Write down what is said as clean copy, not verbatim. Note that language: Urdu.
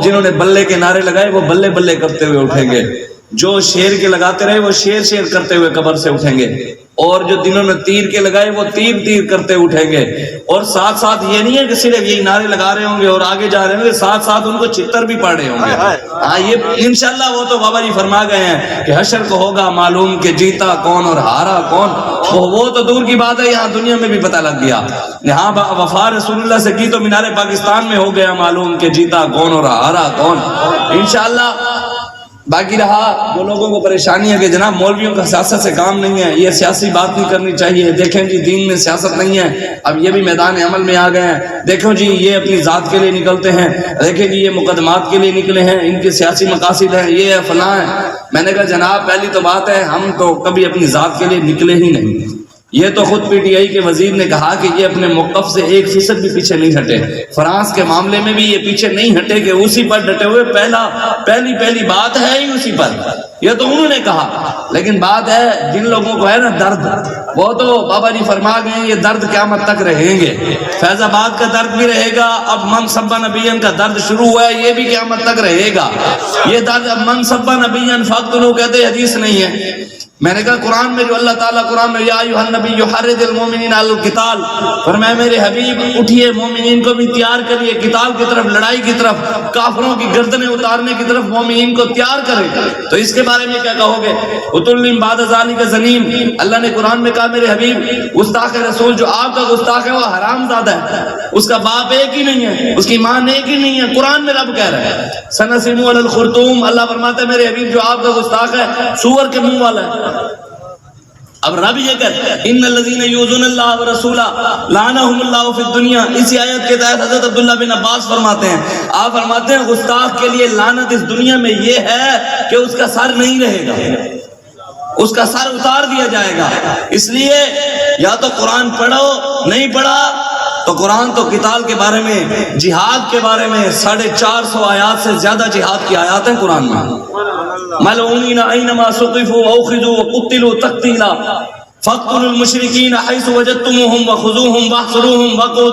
جنہوں نے بلے کے نعرے لگائے وہ بلے بلے کرتے ہوئے اٹھیں گے، جو شیر کے لگاتے رہے وہ شیر شیر کرتے ہوئے قبر سے اٹھیں گے، اور جو جنہوں نے تیر کے لگائے وہ تیر تیر کرتے اٹھیں گے۔ اور ساتھ ساتھ یہ نہیں ہے کہ صرف یہی نعرے لگا رہے ہوں گے اور آگے جا رہے ہوں گے، ساتھ ساتھ ان کو چتر بھی پڑھ رہے ہوں گے۔ ہاں یہ انشاءاللہ وہ تو بابا جی فرما گئے ہیں کہ حشر کو ہوگا معلوم کہ جیتا کون اور ہارا کون۔ وہ تو دور کی بات ہے، یہاں دنیا میں بھی پتہ لگ گیا۔ یہاں وفا رسول اللہ سے کی تو مینار پاکستان میں ہو گیا معلوم کہ جیتا کون اور ہارا کون۔ انشاءاللہ باقی رہا جو لوگوں کو پریشانی ہے کہ جناب مولویوں کا سیاست سے کام نہیں ہے، یہ سیاسی بات نہیں کرنی چاہیے، دیکھیں جی دین میں سیاست نہیں ہے، اب یہ بھی میدان عمل میں آ گئے ہیں، دیکھو جی یہ اپنی ذات کے لیے نکلتے ہیں، دیکھیں جی یہ مقدمات کے لیے نکلے ہیں، ان کے سیاسی مقاصد ہیں، یہ ہے فلاں ہے۔ میں نے کہا جناب پہلی تو بات ہے ہم تو کبھی اپنی ذات کے لیے نکلے ہی نہیں، یہ تو خود پی ٹی آئی کے وزیر نے کہا کہ یہ اپنے موقف سے 1% بھی پیچھے نہیں ہٹے، فرانس کے معاملے میں بھی یہ پیچھے نہیں ہٹے کہ اسی پر ڈٹے ہوئے، پہلی بات ہے ہی اسی پر، یہ تو انہوں نے کہا۔ لیکن بات ہے جن لوگوں کو ہے نا درد، وہ تو بابا جی فرما گئے یہ درد قیامت تک رہیں گے، فیض آباد کا درد بھی رہے گا، اب من سبا نبیًا کا درد شروع ہوا ہے، یہ بھی قیامت تک رہے گا۔ یہ درد اب من سبا نبیًا فاقتلوہ کہتے حدیث نہیں ہے، میں نے کہا قرآن میں جو اللہ تعالیٰ قرآن میں یا ایھا النبی حرض المؤمنین علی القتال، فرمایا میرے حبیب اٹھیے مومنین کو بھی تیار کریے قتال کی طرف، لڑائی کی طرف، کافروں کی گردنیں اتارنے کی طرف مومنین کو تیار کرے۔ تو اس کے بارے میں کیا کہو گے؟ عتل بعد ذلک زنیم، اللہ نے قرآن میں کہا میرے حبیب گستاخ رسول جو آپ کا گستاخ ہے وہ حرام زادہ ہے، اس کا باپ ایک ہی نہیں ہے، اس کی ماں ایک ہی نہیں ہے، قرآن میں رب کہہ رہا ہے سنسم علی الخرطوم، اللہ فرماتا ہے میرے حبیب جو آپ کا گستاخ ہے سور کے منہ والا ہے۔ اب رب یہ کہتا ہے ان الذین یؤذون اللہ ورسولہ لعنہم اللہ فی الدنیا، اسی آیت کے تحت حضرت عبداللہ بن عباس فرماتے ہیں، آپ فرماتے ہیں گستاخ کے لیے لعنت اس دنیا میں یہ ہے کہ اس کا سر نہیں رہے گا، اس کا سر اتار دیا جائے گا۔ اس لیے یا تو قرآن پڑھو، نہیں پڑھا تو قرآن تو قتال کے بارے میں، جہاد کے بارے میں 450 آیات سے زیادہ جہاد کی آیات ہیں قرآن میں۔ ملعونین اینما ثقفوا واخذوا وقتلوا تقتیلا فاقتلوا المشرکین حیث وجدتموہم وخذوہم واحصروہم وقعدوا